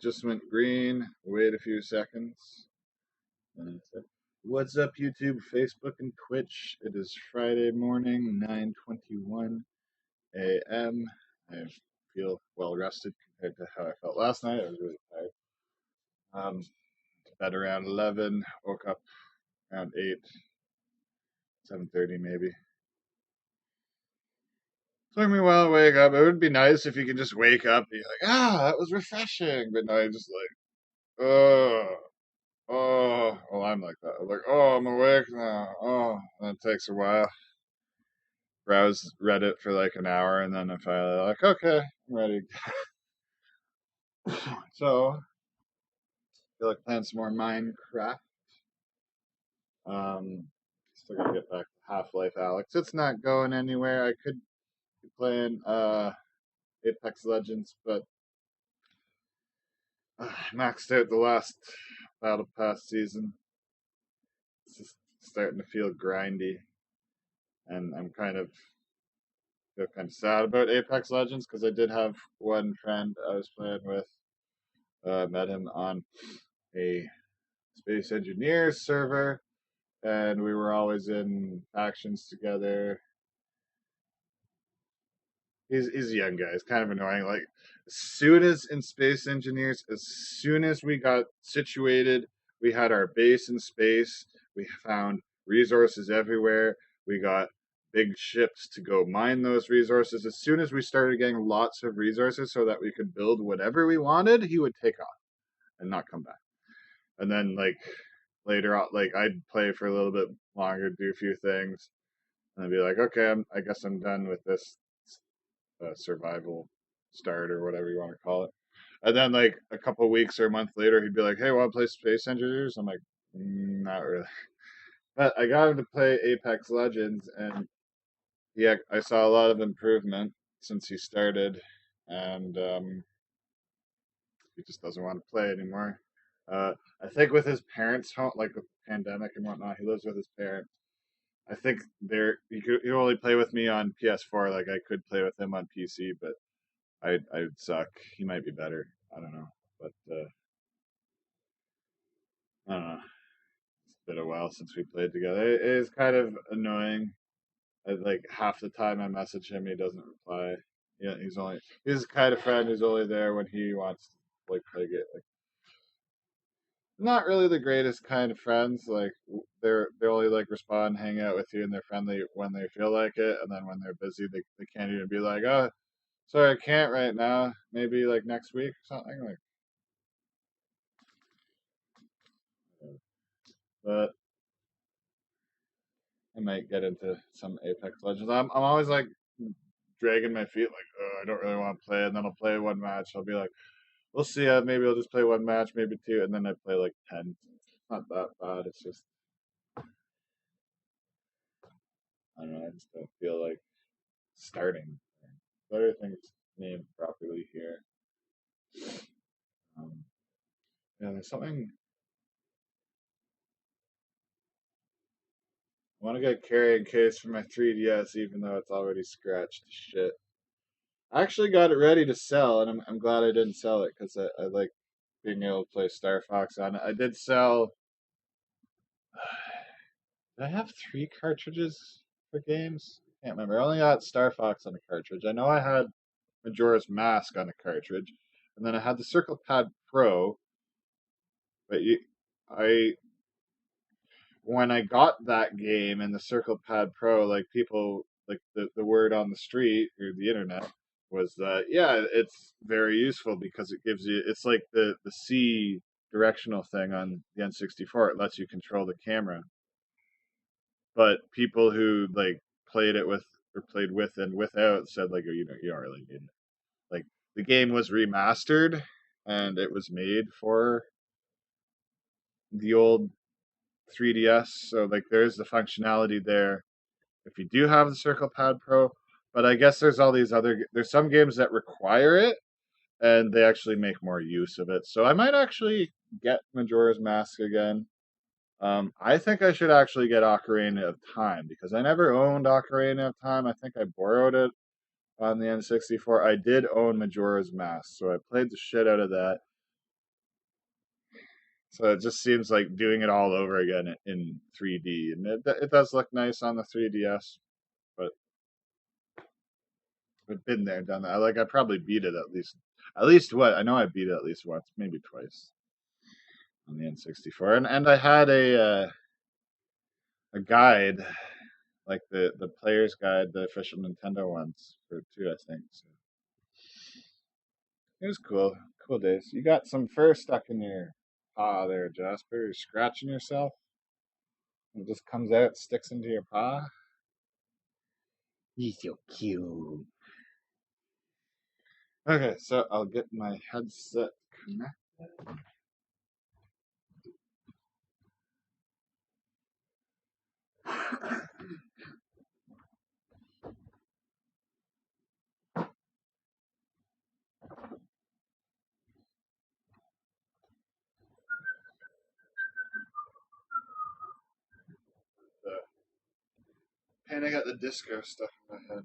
just went green. Wait a few seconds. And it said, "What's up, YouTube, Facebook, and Twitch? It is Friday morning, 9:21 a.m. I feel well rested compared to how I felt last night. I was really tired. Went to bed around 11. Woke up around 8, 7:30 maybe. Took me a while to wake up. It would be nice if you could just wake up and be like, that was refreshing. But no, I just like, well, I'm like that. I'm like, I'm awake now. And it takes a while. Browse Reddit for like an hour, and then I'm finally like, okay, I'm ready. So, I feel like playing some more Minecraft. Um, Still gotta get back to Half-Life Alex. It's not going anywhere. I could be playing Apex Legends, but maxed out the last Battle Pass season. It's just starting to feel grindy, and I'm feel kind of sad about Apex Legends because I did have one friend I was playing with. Met him on a Space Engineers server, and we were always in factions together. He's a young guy. It's kind of annoying. Like as soon as in Space Engineers, as soon as we got situated, we had our base in space. We found resources everywhere. We got big ships to go mine those resources. As soon as we started getting lots of resources so that we could build whatever we wanted, he would take off and not come back. And then like later on, like I'd play for a little bit longer, do a few things, and I'd be like, okay, I guess I'm done with this survival start or whatever you want to call it. And then like a couple of weeks or a month later, he'd be like, "Hey, want to play Space Engineers?" I'm like, Not really." But I got him to play Apex Legends, and yeah, I saw a lot of improvement since he started, and he just doesn't want to play anymore. I think with his parents' home, like with the pandemic and whatnot, he lives with his parents. I think he could only play with me on PS4. Like I could play with him on PC, but I'd suck. He might be better. I don't know, but I don't know. It's been a while since we played together. It is kind of annoying. Like half the time I message him, he doesn't reply. Yeah, he's the kind of friend who's only there when he wants to like play it. Like not really the greatest kind of friends. Like they only like respond, hang out with you, and they're friendly when they feel like it, and then when they're busy, they can't even be like, oh, sorry, I can't right now. Maybe like next week or something. Like, but I might get into some Apex Legends. I'm always like dragging my feet, like, oh, I don't really want to play, and then I'll play one match. I'll be like, we'll see. Maybe I'll just play one match, maybe two, and then I play like 10. It's not that bad. It's just I don't know. I just don't feel like starting. What are things named properly here? Um, yeah, there's something. I want to get carrying case for my 3DS, even though it's already scratched to shit. I actually got it ready to sell, and I'm glad I didn't sell it because I like being able to play Star Fox on it. I did sell. Did I have 3 cartridges for games? I can't remember. I only got Star Fox on a cartridge. I know I had Majora's Mask on a cartridge, and then I had the Circle Pad Pro. But I when I got that game and the Circle Pad Pro, like people, like the word on the street or the internet was that yeah, it's very useful because it gives you it's like the C directional thing on the N64. It lets you control the camera. But people who like played it with or played with and without said like, oh, you don't really need it. Like the game was remastered and it was made for the old 3DS, so like there's the functionality there if you do have the Circle Pad Pro. But I guess there's some games that require it and they actually make more use of it. So I might actually get Majora's Mask again. I think I should actually get Ocarina of Time because I never owned Ocarina of Time. I think I borrowed it on the N64. I did own Majora's Mask, so I played the shit out of that. So it just seems like doing it all over again in 3D, and it does look nice on the 3DS. But I've been there, done that. Like I probably beat it at least what I know I beat it at least once, maybe twice on the N64, and I had a guide like the player's guide, the official Nintendo ones for two, I think. So it was cool, cool days. You got some fur stuck in your paw there, Jasper. You're scratching yourself. It just comes out, sticks into your paw. He's so cute. Okay, so I'll get my headset connected. The Panic at the Disco stuff in my head.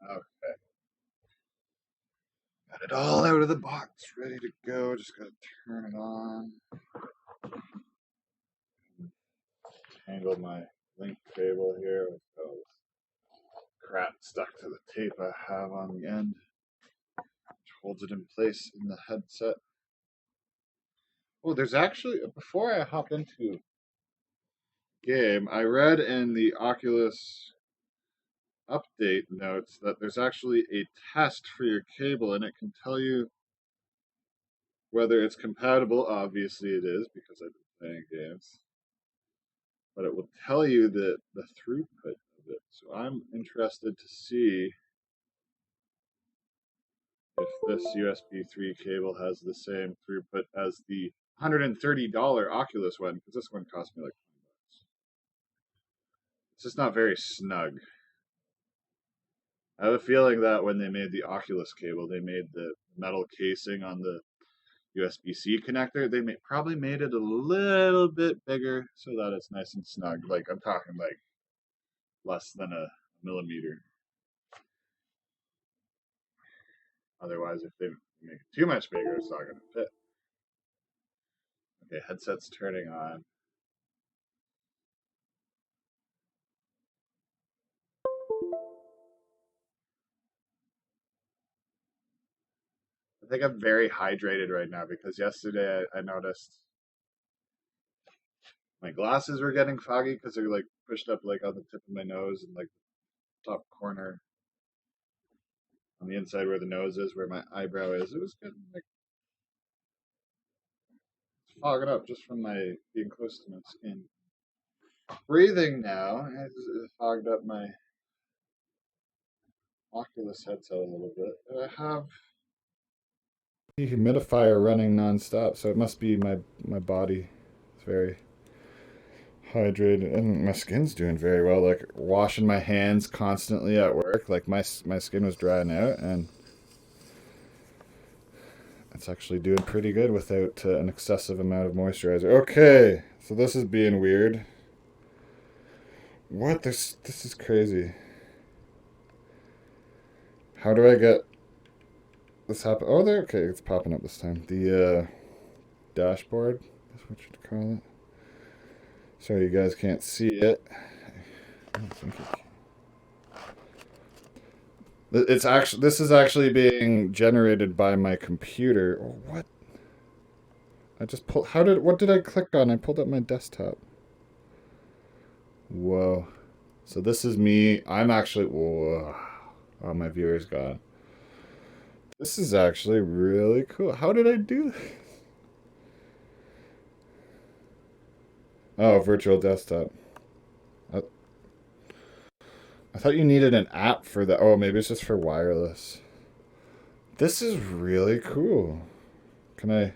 Okay, got it all out of the box, ready to go. Just gotta turn it on. Tangle my link cable here with those crap stuck to the tape I have on the end, which holds it in place in the headset. Oh, there's actually, before I hop into game, I read in the Oculus update notes that there's actually a test for your cable, and it can tell you whether it's compatible. Obviously it is, because I've been playing games. But it will tell you the throughput of it. So I'm interested to see if this USB 3 cable has the same throughput as the $130 Oculus one, because this one cost me like $20. It's just not very snug. I have a feeling that when they made the Oculus cable, they made the metal casing on the USB-C connector. They probably made it a little bit bigger so that it's nice and snug. Like I'm talking like less than a millimeter. Otherwise, if they make it too much bigger, it's not going to fit. Okay, headset's turning on. I think I'm very hydrated right now because yesterday I noticed my glasses were getting foggy because they're like pushed up like on the tip of my nose and like top corner on the inside where the nose is, where my eyebrow is. It was getting like fogging up just from my being close to my skin. Breathing now has fogged up my Oculus headset a little bit. I have the humidifier running nonstop, so it must be my body. It's very hydrated, and my skin's doing very well. Like washing my hands constantly at work, like my skin was drying out, and it's actually doing pretty good without an excessive amount of moisturizer. Okay, so this is being weird. What this is crazy. How do I get this happen? Oh, there. Okay, it's popping up this time. The dashboard. That's what you'd call it. Sorry, you guys can't see it. I don't think it's actually, this is actually being generated by my computer. Oh, what? I just pulled. What did I click on? I pulled up my desktop. Whoa. So this is me. I'm actually. Whoa. Oh, my viewer's gone. This is actually really cool. How did I do this? Oh, virtual desktop. I, I thought you needed an app for that. Oh, maybe it's just for wireless. This is really cool. Can I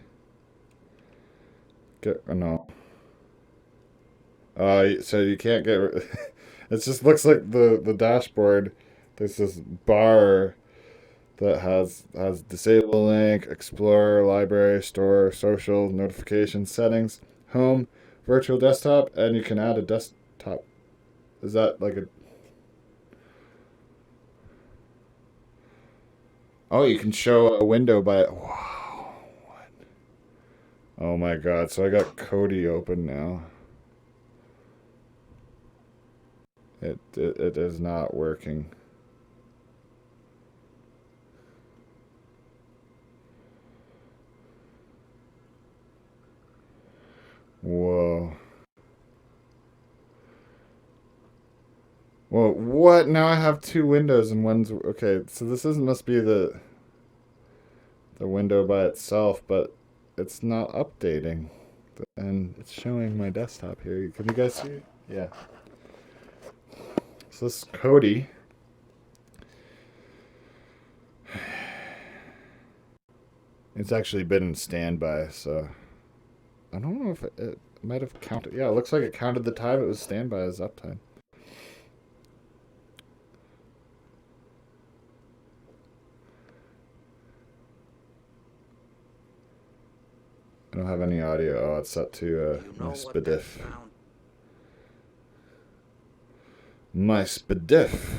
get? Oh, no. So you can't get. It just looks like the dashboard. There's this bar that has disable link, explorer, library, store, social, notification, settings, home, virtual desktop, and you can add a desktop. Is that like a? Oh, you can show a window by. Wow. Oh my god. So I got Kodi open now. It is not working. Whoa. Well, what? Now I have two windows and one's okay. So this isn't must be the window by itself, but it's not updating, and it's showing my desktop here. Can you guys see it? Yeah. So this is Kodi. It's actually been in standby, so I don't know if it might have counted. Yeah, it looks like it counted the time it was standby as uptime. I don't have any audio. Oh, it's set to my SPDIF. My SPDIF.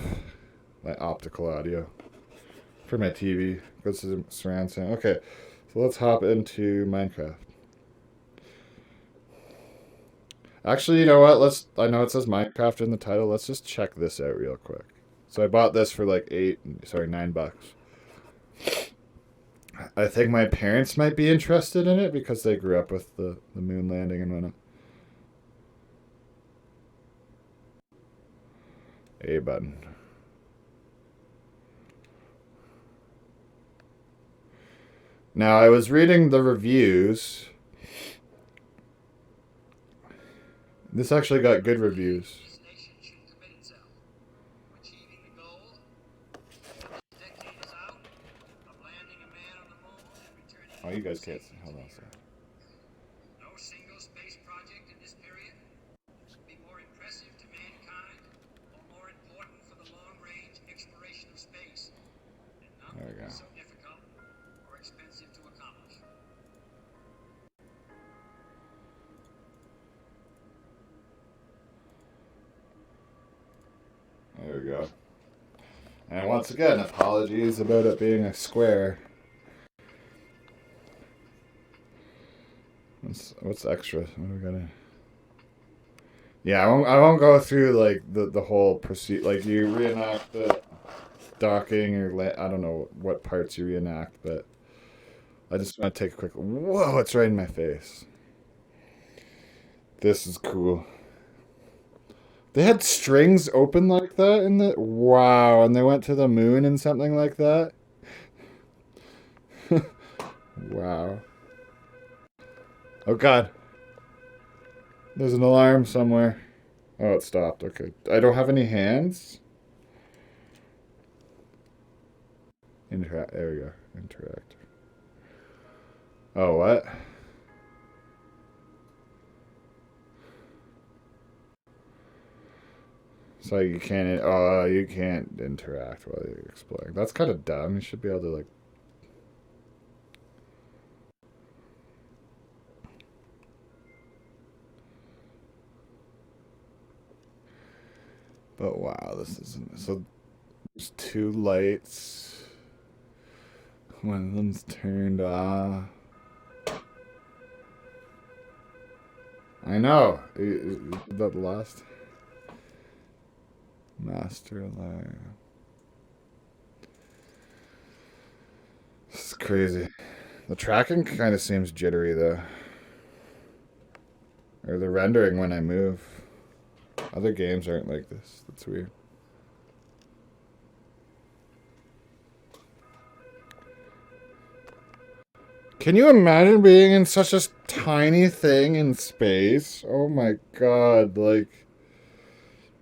My optical audio. For my TV. Goes to surround sound. Okay, so let's hop into Minecraft. Actually, you know what? I know it says Minecraft in the title. Let's just check this out real quick. So I bought this for like $9. I think my parents might be interested in it because they grew up with the moon landing and whatnot. A button. Now, I was reading the reviews. This actually got good reviews. Oh, you guys can't see. Hold on a second. No single space project in this period could be more impressive to mankind or more important for the long-range exploration of space. And none so difficult or expensive to accomplish. There we go. And once again, apologies about it being a square. What's extra? What are we gonna? Yeah, I won't go through like the whole procedure. Like you reenact the docking or I don't know what parts you reenact, but I just want to take a quick. Whoa! It's right in my face. This is cool. They had strings open like that in the wow, and they went to the moon and something like that. Wow. Oh god. There's an alarm somewhere. Oh, it stopped. Okay. I don't have any hands. Interact. There we go. Interact. Oh, what? So you can't. Oh, you can't interact while you're exploring. That's kind of dumb. You should be able to like. But wow, this isn't. So there's two lights. One of them's turned off. I know. Is that lost? Master alarm. This is crazy. The tracking kind of seems jittery though. Or the rendering when I move. Other games aren't like this. That's weird. Can you imagine being in such a tiny thing in space? Oh my god, like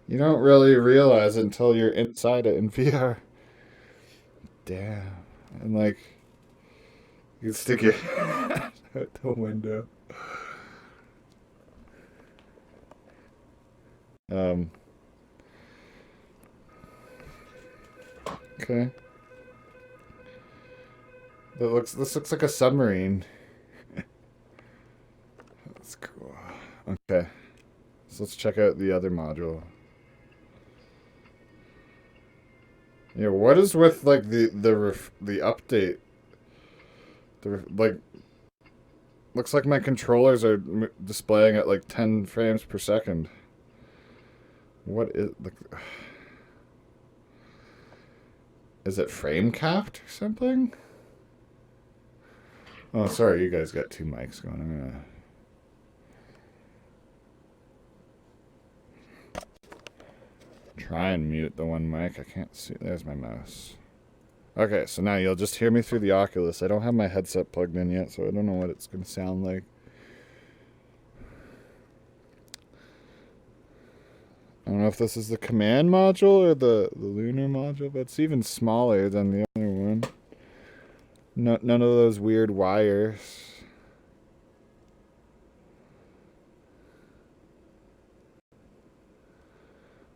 you don't really realize until you're inside it in VR. Damn. And like you can stick your head out the window. Um okay. This looks like a submarine. That's cool. Okay. So let's check out the other module. Yeah, what is with like the update? Like looks like my controllers are displaying at like 10 frames per second. What is like? Is it frame capped or something? Oh, sorry, you guys got two mics going. I'm gonna try and mute the one mic. I can't see. There's my mouse. Okay, so now you'll just hear me through the Oculus. I don't have my headset plugged in yet, so I don't know what it's going to sound like. I don't know if this is the command module or the lunar module, but it's even smaller than the other one. No, none of those weird wires.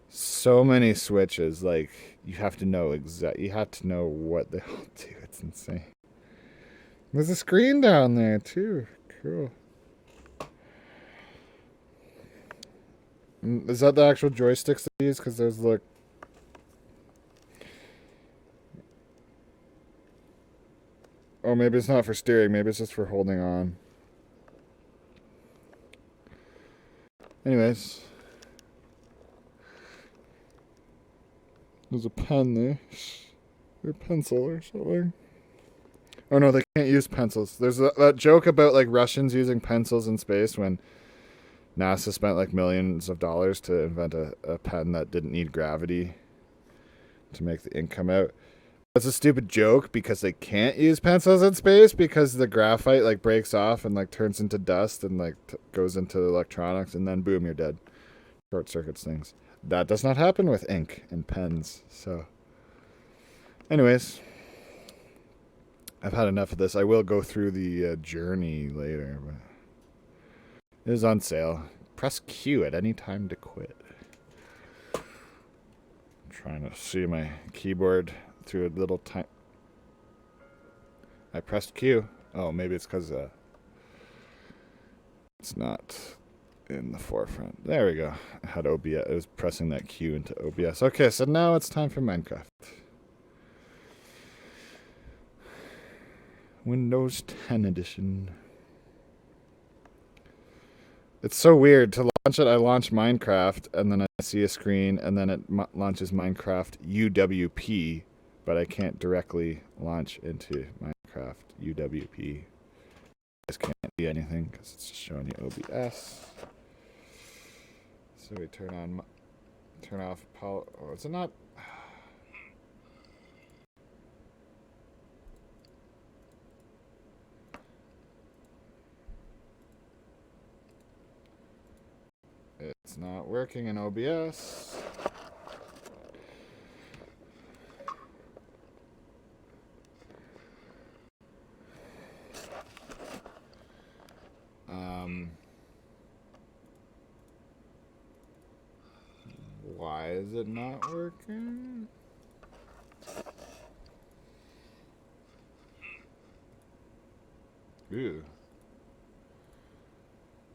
So many switches, like you have to know you have to know what they all do. It's insane. There's a screen down there too. Cool. Is that the actual joysticks they use? Because there's like. Oh, maybe it's not for steering. Maybe it's just for holding on. Anyways. There's a pen there. Or a pencil or something. Oh no, they can't use pencils. There's that joke about like Russians using pencils in space when NASA spent like millions of dollars to invent a pen that didn't need gravity to make the ink come out. That's a stupid joke because they can't use pencils in space because the graphite like breaks off and like turns into dust and like goes into electronics and then boom, you're dead. Short circuits things. That does not happen with ink and pens. So, anyways, I've had enough of this. I will go through the journey later, but it is on sale. Press Q at any time to quit. I'm trying to see my keyboard through a little time. I pressed Q. Oh, maybe it's because it's not in the forefront. There we go. I had OBS. I was pressing that Q into OBS. Okay, so now it's time for Minecraft. Windows 10 edition. It's so weird to launch it. I launch Minecraft and then I see a screen and then it launches Minecraft UWP, but I can't directly launch into Minecraft UWP. You guys can't see anything because it's just showing you OBS. So we turn off Oh, is it not? It's not working in OBS. Why is it not working? Ooh.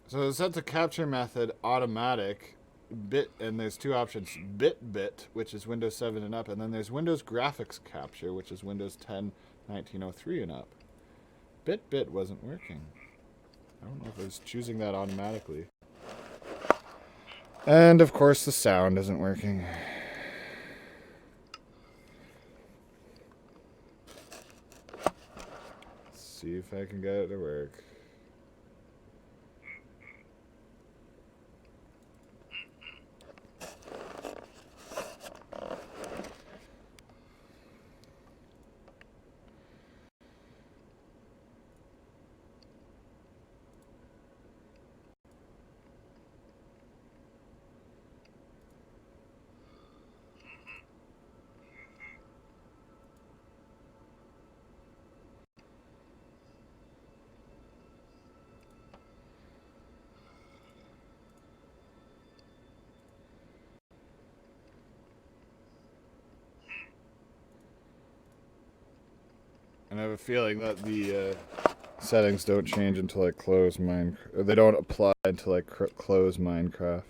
So it's set to capture method automatic bit, and there's two options: bit, which is Windows 7 and up, and then there's Windows graphics capture, which is Windows 10 1903 and up. Bit wasn't working. I don't know if it was choosing that automatically. And of course the sound isn't working. Let's see if I can get it to work. And I have a feeling that the settings don't change until I close Minecraft. They don't apply until I close Minecraft.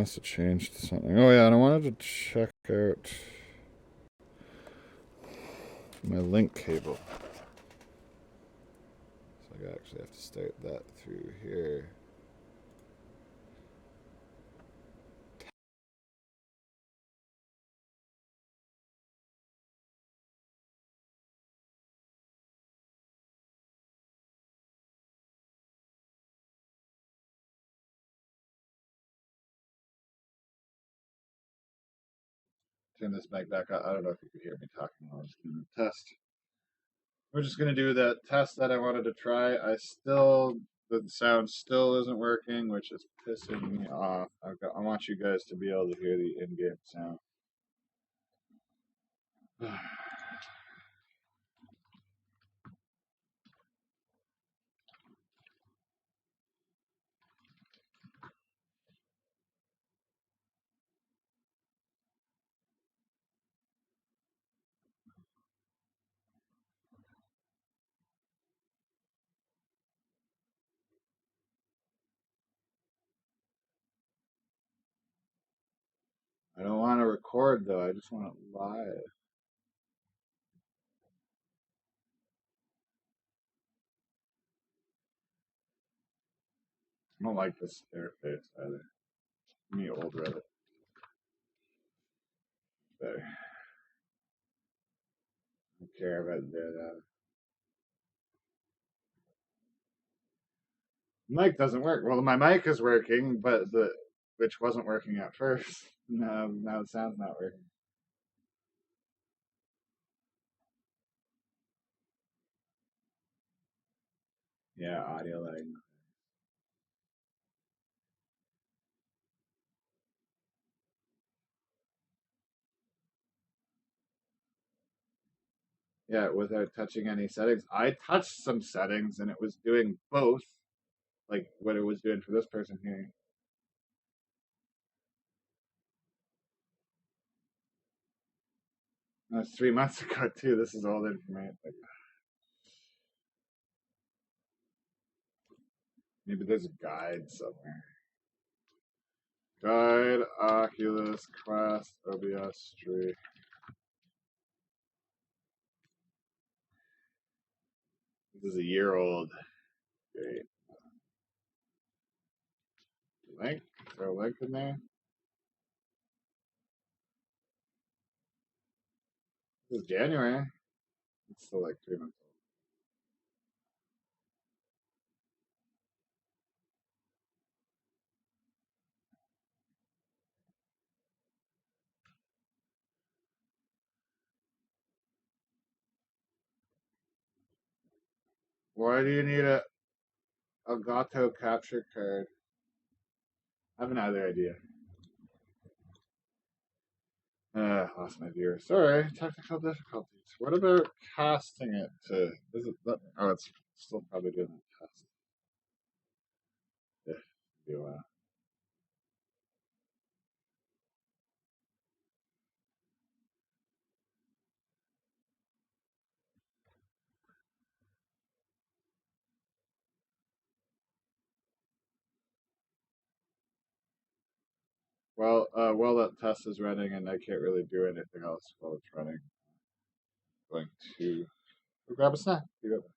must have changed something. Oh yeah, and I wanted to check out my link cable. So I actually have to start that through here. Turn this mic back up. I don't know if you could hear me talking while I was doing the test. We're just gonna do that test that I wanted to try. The sound still isn't working, which is pissing me off. I want you guys to be able to hear the in-game sound. I don't want to record though. I just want it live. I don't like this interface either. Me old Reddit. Better. I don't care about that. Mic doesn't work. Well, my mic is working, but which wasn't working at first. Now the sound's not working. Yeah, audio lag. Yeah, without touching any settings. I touched some settings and it was doing both, like what it was doing for this person here. That's 3 months ago too. This is old information. Like, maybe there's a guide somewhere. Guide, Oculus, Quest, OBS, Street. This is a year old. Great. Link? Throw a link in there. This is January. It's still like 3 months old. Why do you need a Elgato capture card? I have another idea. Lost my viewer. Sorry, technical difficulties. What about casting it to? Is it? Oh, it's still probably doing the test. Yeah, be a while. While that test is running and I can't really do anything else while it's running, I'm going to go grab a snack. Be right back.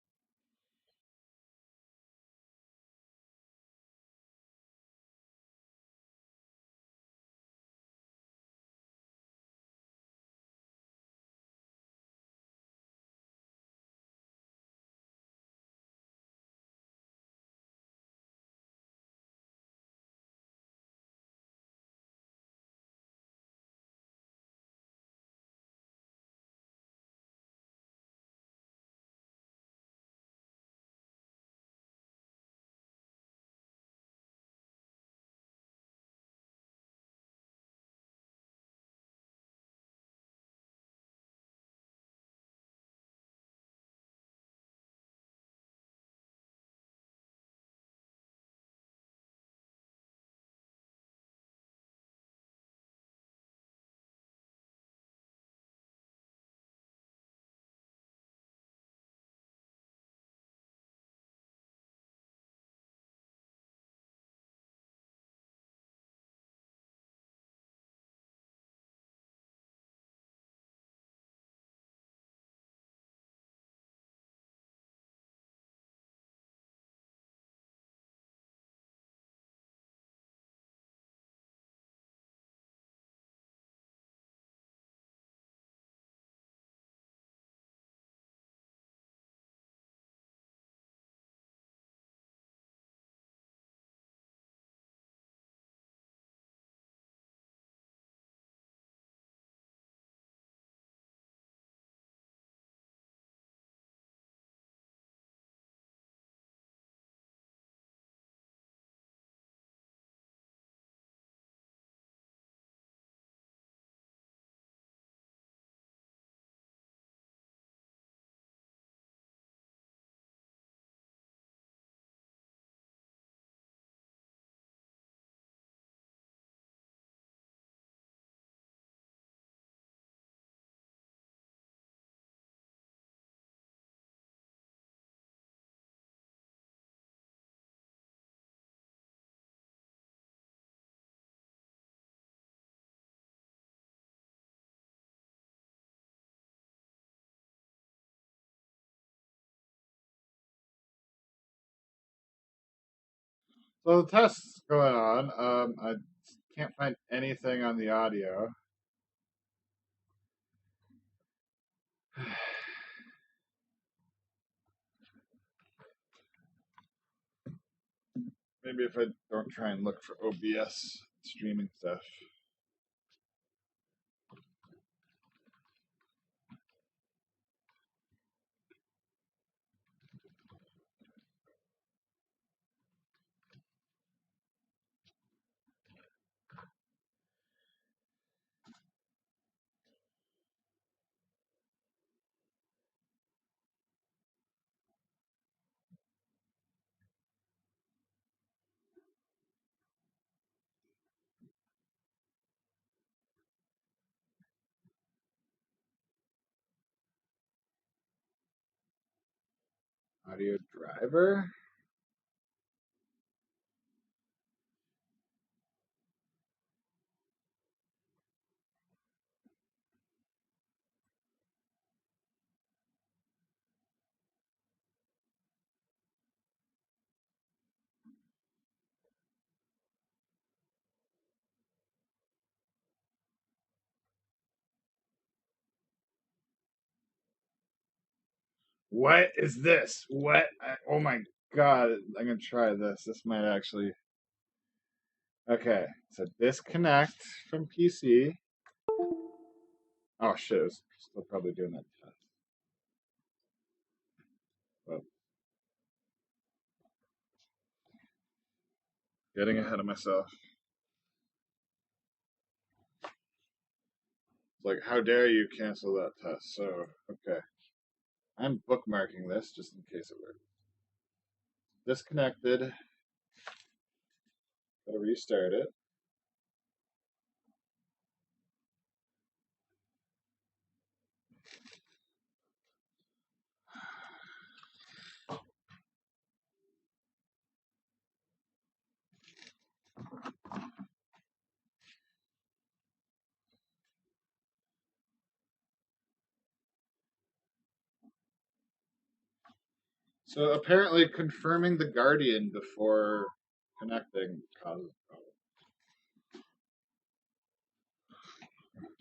So the test's going on. I can't find anything on the audio. Maybe if I don't try and look for OBS streaming stuff. Audio driver. What is this? What? Oh my god! I'm gonna try this. This might actually. Okay, so disconnect from PC. Oh shit! It's still probably doing that test. Well, getting ahead of myself. It's like, how dare you cancel that test? So, okay. I'm bookmarking this just in case it works. Disconnected. Gotta restart it. So apparently confirming the Guardian before connecting causes problems.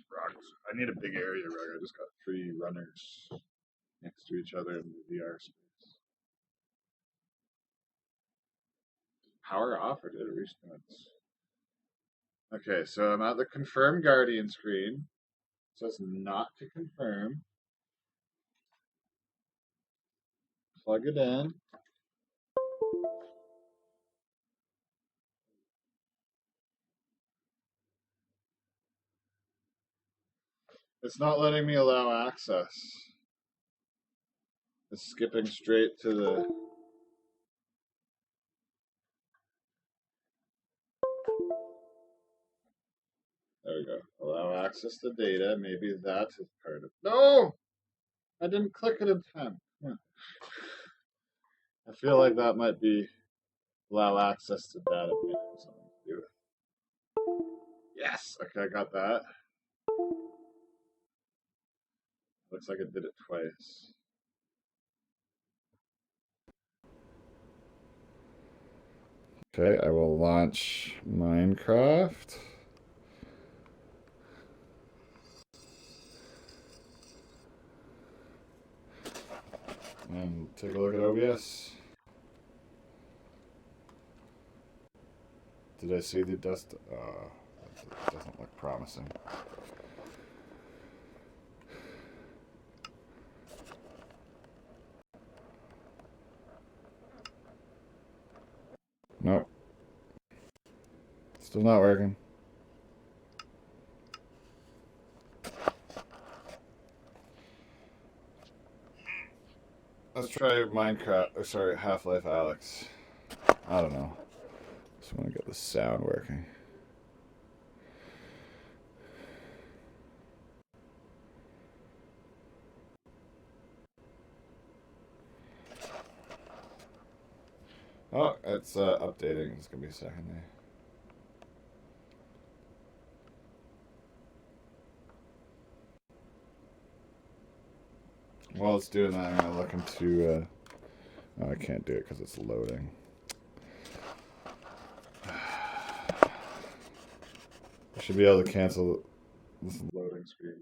Rugs. I need a big area rug. I just got 3 runners next to each other in the VR space. Power off or did it restart? Okay, so I'm at the confirm Guardian screen. It says not to confirm. Plug it in. It's not letting me allow access. It's skipping straight to the. There we go. Allow access to data. Maybe that is part of. No! I didn't click it in time. I feel like that might be allow access to data. Do it. Yes! Okay, I got that. Looks like it did it twice. Okay, I will launch Minecraft. And take a look at OBS. Did I see the dust? It doesn't look promising. Nope. Still not working. Let's try Minecraft. Sorry, Half-Life Alyx. I don't know. Just want to get the sound working. Oh, it's updating. It's gonna be a second there. While it's doing that, I'm gonna look into. Oh, I can't do it because it's loading. should be able to cancel this loading screen.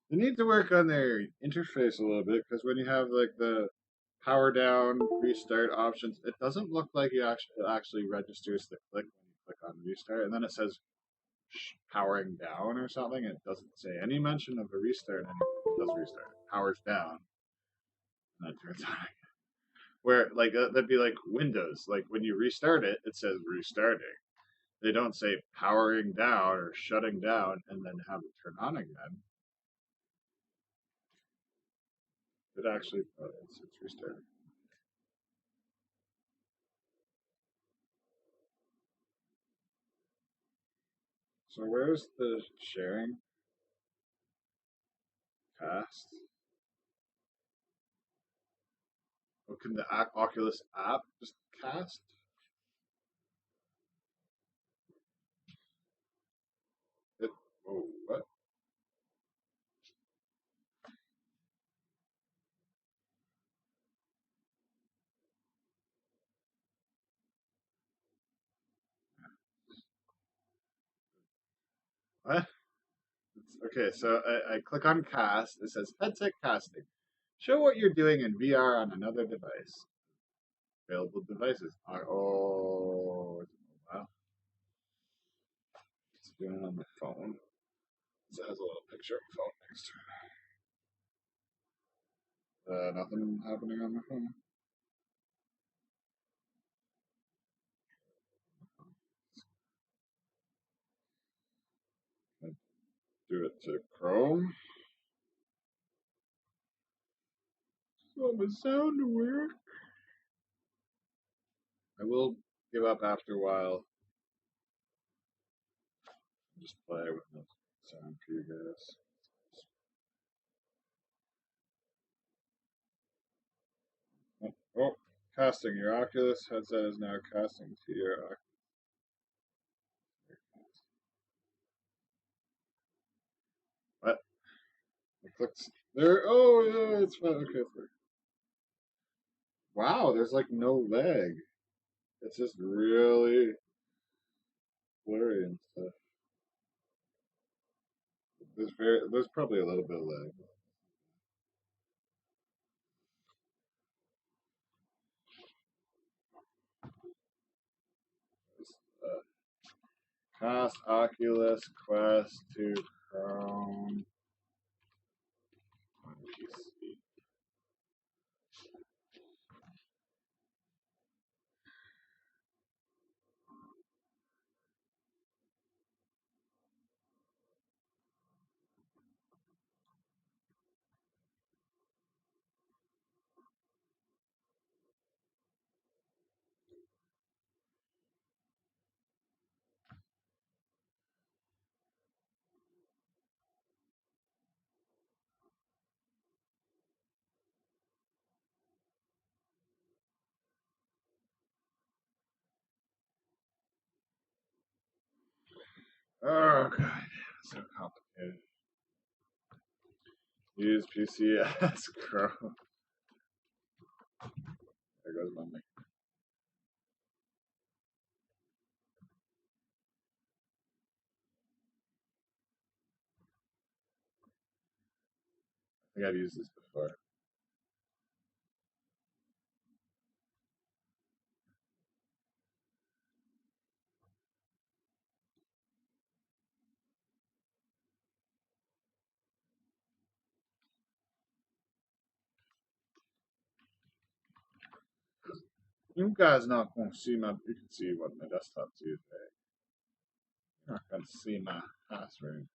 They need to work on their interface a little bit because when you have like the power down restart options, it doesn't look like it actually registers the click when you click on restart, and then it says powering down or something. It doesn't say any mention of a restart, and it does restart. It powers down, and then turns on. Where like that'd be like Windows. Like when you restart it, it says restarting. They don't say powering down or shutting down and then have it turn on again. It actually, it's restarting. So where's the sharing cast? Oh, can the Oculus app just cast? It, oh, what? What? Okay, so I click on cast. It says headset casting. Show what you're doing in VR on another device. Available devices. Oh, wow. It's doing it on my phone. It has a little picture of a phone next to it. Nothing happening on my phone. I do it to Chrome. So the sound to work. I will give up after a while. Just play with no sound for you guys. Oh, oh, casting. Your Oculus headset is now casting to your Oculus. What? I clicked there. Oh, yeah, it's fine. Okay. Wow, there's like no lag. It's just really blurry and stuff. There's probably a little bit of lag. Cast Oculus Quest to Chrome on PC. Oh god, so complicated. Use PC as Chrome. There goes my mic. I think I've used this before. You guys not gonna see my. You can see what my desktop is. You're not gonna see my password.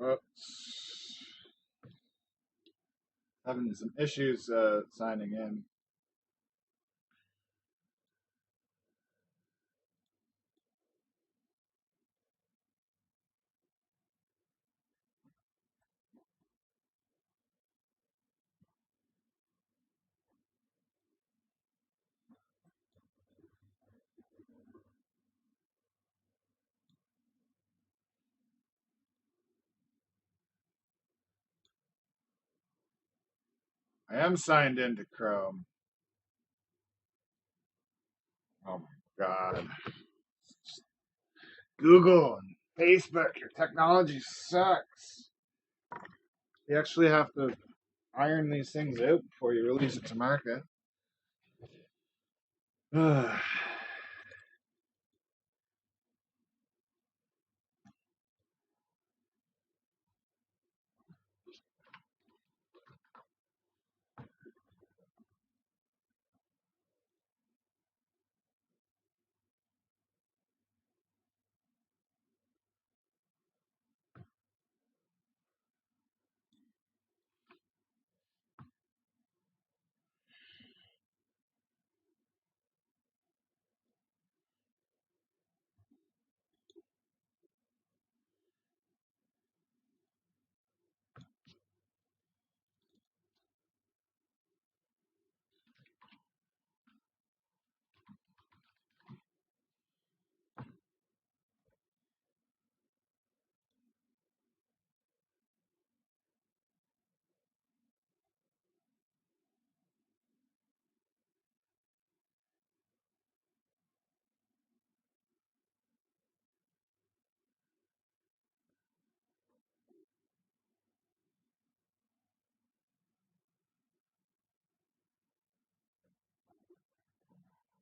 Oops. Having some issues signing in. I am signed into Chrome. Oh my god. Google and Facebook, your technology sucks. You actually have to iron these things out before you release it to market.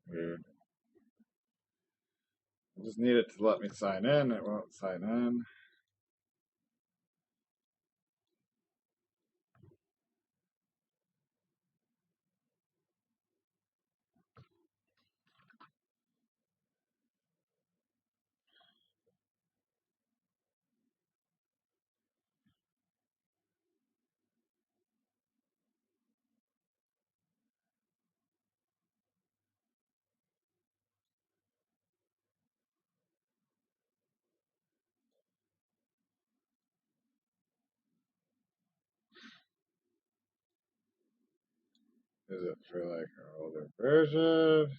Weird. I just need it to let me sign in. It won't sign in. Is it for like an older version?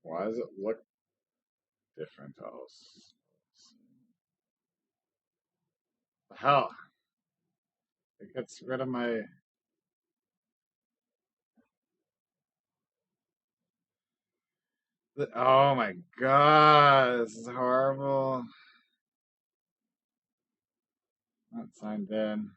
Why does it look different else? The hell? It gets rid of my. Oh my god, this is horrible. Not signed in.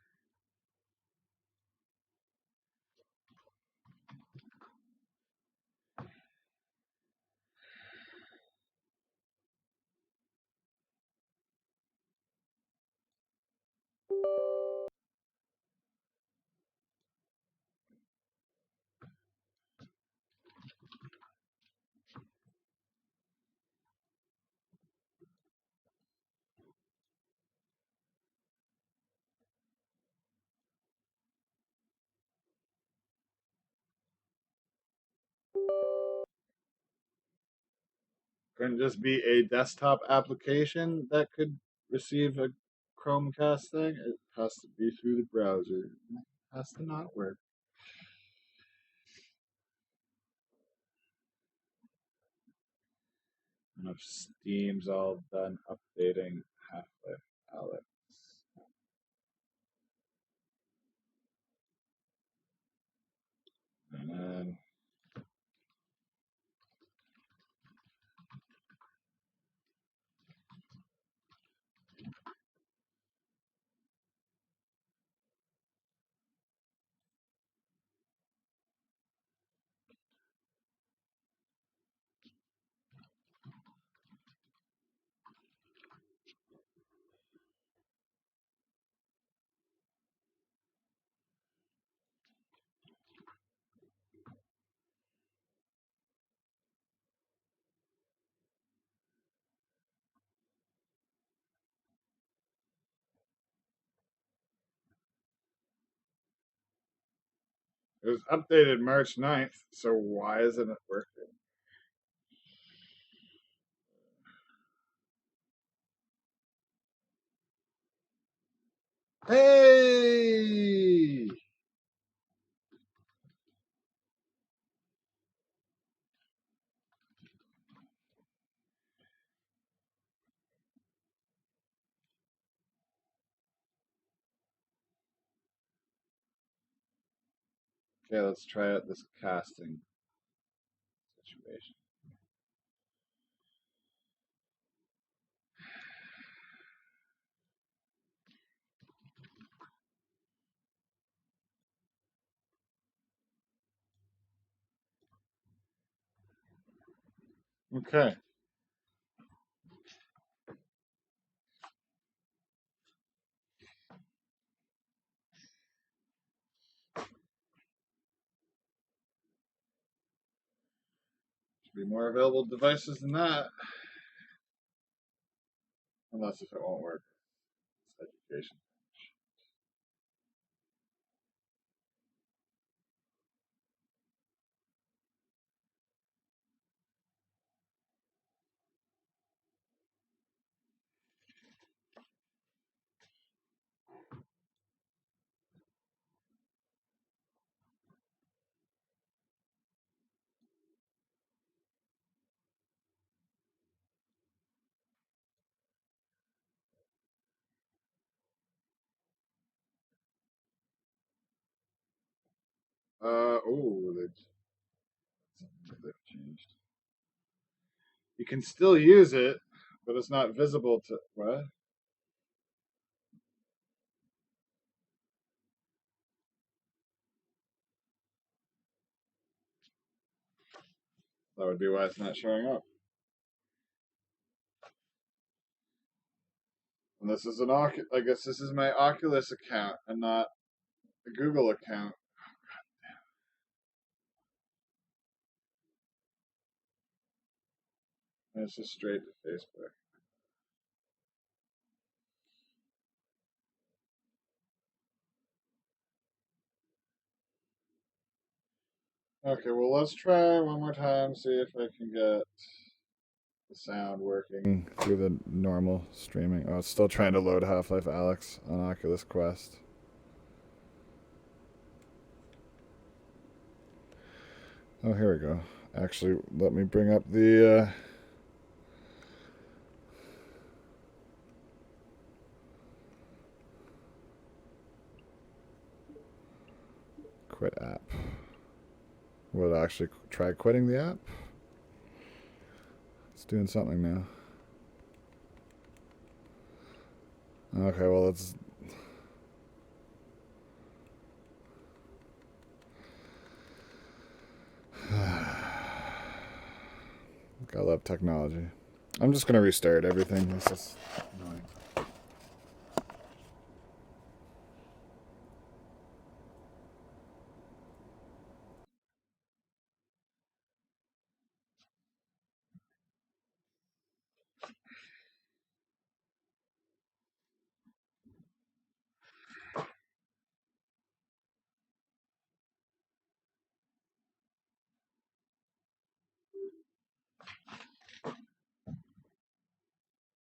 Couldn't just be a desktop application that could receive a Chromecast thing? It has to be through the browser. It has to not work. I don't know if Steam's all done updating Half-Life Alyx. And then It was updated March 9th, so why isn't it working? Hey! Okay, let's try out this casting situation. Okay. Should be more available devices than that. Unless if it won't work. It's education. They've changed. You can still use it, but it's not visible to what? That would be why it's not showing up. And this is I guess this is my Oculus account and not the Google account. And it's just straight to Facebook. Okay, well let's try one more time, see if I can get the sound working through the normal streaming. Oh, it's still trying to load Half-Life Alyx on Oculus Quest. Oh, here we go. Actually, let me bring up the quit app. Will it actually try quitting the app? It's doing something now. Okay, well, let's. Gotta love technology. I'm just gonna restart everything. This is annoying.